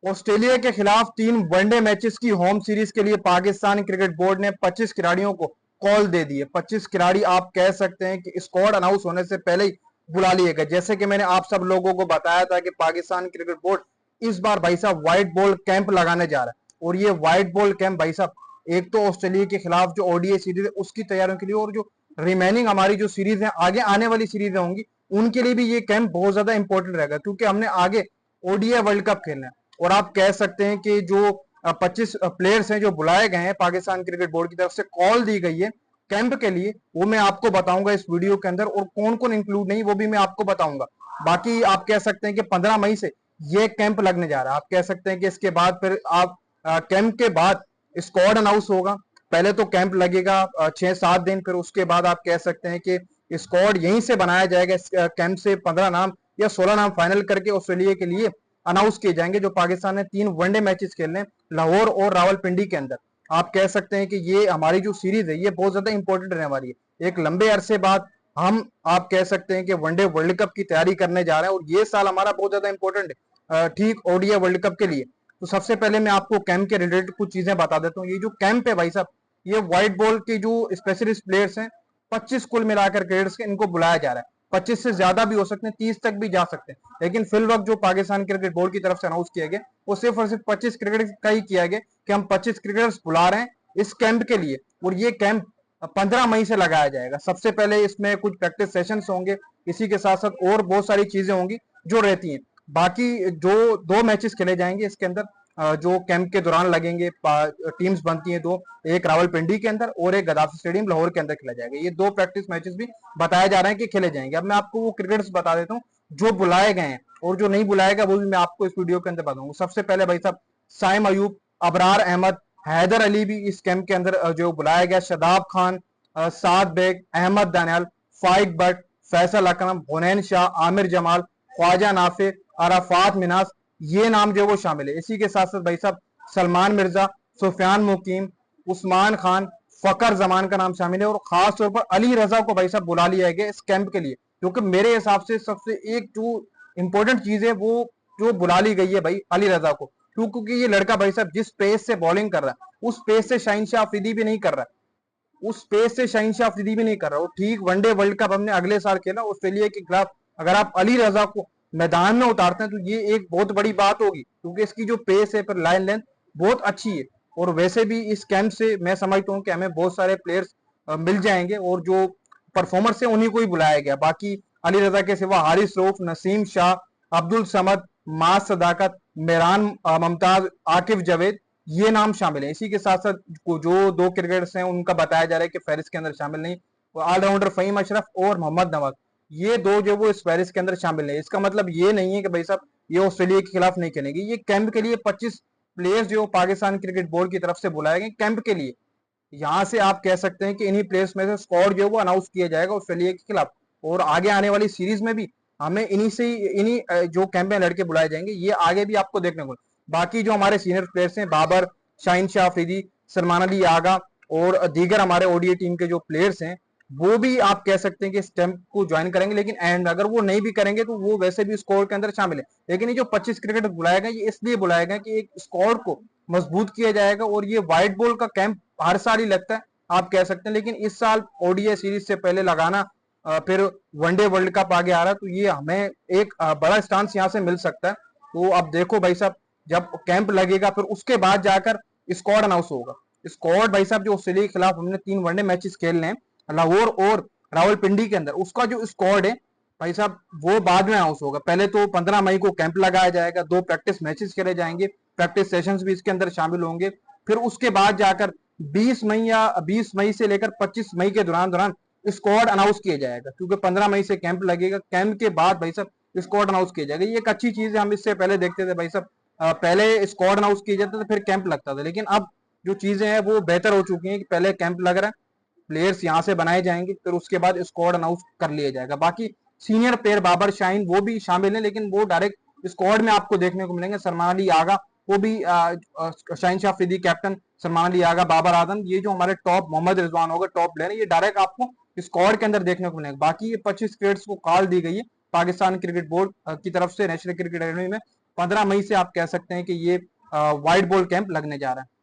Australia के खिलाफ 3 one day matches की होम सीरीज के लिए पाकिस्तान क्रिकेट बोर्ड ने 25 खिलाड़ियों को कॉल दे दी है। 25 खिलाड़ी आप कह सकते हैं कि स्क्वाड अनाउंस होने से पहले ही बुला लिए गए। जैसे कि मैंने आप सब लोगों को बताया था कि पाकिस्तान क्रिकेट बोर्ड इस बार भाई साहब व्हाइट बॉल कैंप लगाने जा रहा है, और ये व्हाइट बॉल कैंप भाई साहब एक तो ऑस्ट्रेलिया के खिलाफ जो ओडीआई सीरीज है उसकी तैयारियों के लिए, और जो रिमेनिंग हमारी जो सीरीज है आगे आने वाली सीरीज होंगी उनके लिए भी ये कैंप बहुत ज्यादा इंपॉर्टेंट रहेगा, क्योंकि हमने आगे ओडीआई वर्ल्ड कप खेलना है। और आप कह सकते हैं कि जो 25 प्लेयर्स हैं जो बुलाए गए हैं पाकिस्तान क्रिकेट बोर्ड की तरफ से, कॉल दी गई है कैंप के लिए, वो मैं आपको बताऊंगा इस वीडियो के अंदर, और कौन कौन इंक्लूड नहीं वो भी मैं आपको बताऊंगा। बाकी आप कह सकते हैं कि 15 मई से ये कैंप लगने जा रहा है। आप कह सकते हैं कि इसके बाद फिर आप कैंप के बाद स्क्वाड अनाउंस होगा। पहले तो कैंप लगेगा 6-7 दिन, फिर उसके बाद आप कह सकते हैं कि स्क्वाड यहीं से बनाया जाएगा। कैंप से 15 नाम या 16 नाम फाइनल करके ऑस्ट्रेलिया के लिए अनाउंस किए जाएंगे, जो पाकिस्तान ने 3 वनडे मैचेस खेलने लाहौर और रावलपिंडी के अंदर। आप कह सकते हैं कि ये हमारी जो सीरीज है ये बहुत ज्यादा इंपॉर्टेंट रहने वाली है। एक लंबे अरसे बाद हम आप कह सकते हैं कि वनडे वर्ल्ड कप की तैयारी करने जा रहे हैं, और ये साल हमारा बहुत ज्यादा इंपॉर्टेंट है ठीक ओडीआई वर्ल्ड कप के लिए। तो सबसे पहले मैं आपको कैंप के रिलेटेड कुछ चीजें बता देता हूँ। ये जो कैंप है भाई साहब, ये व्हाइट बॉल के जो स्पेशलिस्ट प्लेयर्स हैं 25 कुल मिलाकर क्रिकेटर्स के इनको बुलाया जा रहा है। 25 से ज्यादा भी हो सकते हैं, 30 तक भी जा सकते हैं, लेकिन फिल वक्त जो पाकिस्तान क्रिकेट बोर्ड की तरफ से अनाउंस किया गया वो सिर्फ और सिर्फ 25 क्रिकेटर का ही किया गया कि हम 25 क्रिकेटर्स बुला रहे हैं इस कैंप के लिए। और ये कैंप 15 मई से लगाया जाएगा। सबसे पहले इसमें कुछ प्रैक्टिस सेशंस होंगे, इसी के साथ साथ और बहुत सारी चीजें होंगी जो रहती हैं। बाकी जो 2 मैचेस खेले जाएंगे इसके अंदर जो कैंप के दौरान लगेंगे, टीम्स बनती हैं दो, एक रावलपिंडी के अंदर और एक गद्दाफी स्टेडियम लाहौर के अंदर खेला जाएगा। ये 2 प्रैक्टिस मैचेस भी बताया जा रहा है कि खेले जाएंगे। अब मैं आपको वो क्रिकेटर्स बता देता हूँ जो बुलाए गए हैं, और जो नहीं बुलाया गया वो भी मैं आपको इस वीडियो के अंदर बताऊंगा। सबसे पहले भाई साहब साइम अयूब, अबरार अहमद, हैदर अली भी इस कैंप के अंदर जो बुलाया गया, शदाब खान, साद बेग, अहमद दानियाल, फाइक बट, फैसल अकरम, हुनैन शाह, आमिर जमाल, ख्वाजा नाफे, अराफात मिनास, ये नाम जो वो शामिल है। इसी के साथ साथ भाई साहब सलमान मिर्जा, सुफियान मुकीम, उस्मान खान, फकर जमान का नाम शामिल है, और खास तौर पर अली रजा को भाई साहब बुला लिया गया इस कैंप के लिए, क्योंकि मेरे हिसाब से सबसे एक जो इंपॉर्टेंट चीज है वो जो बुला ली गई है भाई अली रजा को, क्योंकि ये लड़का भाई साहब जिस पेस से बॉलिंग कर रहा है उस पेस से शाहीन शाह अफरीदी भी नहीं कर रहा है, उस पेस से शाहीन शाह अफरीदी भी नहीं कर रहा। वो ठीक वनडे वर्ल्ड कप हमने अगले साल खेला ऑस्ट्रेलिया के खिलाफ, अगर आप अली रजा को मैदान में उतारते हैं तो ये एक बहुत बड़ी बात होगी, क्योंकि इसकी जो पेस है पर लाइन लेंथ बहुत अच्छी है। और वैसे भी इस कैंप से मैं समझता हूँ कि हमें बहुत सारे प्लेयर्स मिल जाएंगे, और जो परफॉर्मर है उन्हीं को ही बुलाया गया। बाकी अली रजा के सिवा हारिस रऊफ, नसीम शाह, अब्दुल समद, मास सदाकत, मेहरान मुमताज, आकिफ जावेद, ये नाम शामिल है। इसी के साथ साथ जो 2 क्रिकेटर्स हैं उनका बताया जा रहा है कि फहरिस्त के अंदर शामिल नहीं, ऑलराउंडर फहीम अशरफ और मोहम्मद नवाज, ये दो जो वो इस फहरिस्त के अंदर शामिल है। इसका मतलब ये नहीं है कि भाई साहब ये ऑस्ट्रेलिया के खिलाफ नहीं खेलेंगे। ये कैंप के लिए 25 प्लेयर्स जो पाकिस्तान क्रिकेट बोर्ड की तरफ से बुलाए गए कैंप के लिए, यहाँ से आप कह सकते हैं कि इन्हीं प्लेयर्स में से स्क्वाड जो है वो अनाउंस किया जाएगा ऑस्ट्रेलिया के खिलाफ, और आगे आने वाली सीरीज में भी हमें इन्हीं से इन्हीं जो कैंप में लड़के बुलाए जाएंगे, ये आगे भी आपको देखने को। बाकी जो हमारे सीनियर प्लेयर्स हैं बाबर, शाहीन शाह अफरीदी, सलमान अली आगा और दीगर हमारे ओडीआई टीम के जो प्लेयर्स हैं वो भी आप कह सकते हैं कि इस कैंप को ज्वाइन करेंगे, लेकिन एंड अगर वो नहीं भी करेंगे तो वो वैसे भी स्क्वाड के अंदर शामिल है। लेकिन ये जो 25 क्रिकेटर बुलाए गए ये इसलिए बुलाए गए कि एक स्क्वाड को मजबूत किया जाएगा, और ये व्हाइट बॉल का कैंप हर साल ही लगता है आप कह सकते हैं, लेकिन इस साल ओडीआई सीरीज से पहले लगाना, फिर वनडे वर्ल्ड कप आगे आ रहा है, तो ये हमें एक बड़ा स्टांस यहाँ से मिल सकता है। तो अब देखो भाई साहब जब कैंप लगेगा फिर उसके बाद जाकर स्क्वाड अनाउंस होगा। स्क्वाड भाई साहब जो ऑस्ट्रेलिया के खिलाफ हमने 3 वनडे मैचेस खेलने हैं लाहौर और रावलपिंडी के अंदर, उसका जो स्क्वाड है भाई साहब वो बाद में अनाउंस होगा। पहले तो 15 मई को कैंप लगाया जाएगा, 2 प्रैक्टिस मैचेस खेले जाएंगे, प्रैक्टिस सेशंस भी इसके अंदर शामिल होंगे। फिर उसके बाद जाकर 20 मई या 20 मई से लेकर 25 मई के दौरान दौरान स्क्वाड अनाउंस किया जाएगा, क्योंकि 15 मई से कैंप लगेगा। कैंप के बाद भाई साहब स्क्वाड अनाउंस किया जाएगा। ये एक अच्छी चीज है, हम इससे पहले देखते थे भाई साहब पहले स्क्वाड अनाउंस किया जाता था फिर कैंप लगता था, लेकिन अब जो चीजें हैं वो बेहतर हो चुकी हैं कि पहले कैंप लग रहा है, प्लेयर्स यहाँ से बनाए जाएंगे, फिर उसके बाद स्क्वाड अनाउंस कर लिया जाएगा। बाकी सीनियर प्लेयर बाबर शाहीन वो भी शामिल है, लेकिन वो डायरेक्ट स्क्वाड में आपको देखने को मिलेंगे। सलमान अली आगा वो भी शाहीन शाह अफरीदी कैप्टन, सलमान अली आगा, बाबर आजम, ये जो हमारे टॉप, मोहम्मद रिजवान होगा टॉप प्लेयर, ये डायरेक्ट आपको स्क्वाड के अंदर देखने को मिलेगा। बाकी ये 25 क्रिकेटर्स को कॉल दी गई है पाकिस्तान क्रिकेट बोर्ड की तरफ से नेशनल क्रिकेट अकेडमी में, 15 मई से आप कह सकते हैं कि ये व्हाइट बॉल कैंप लगने जा रहा है।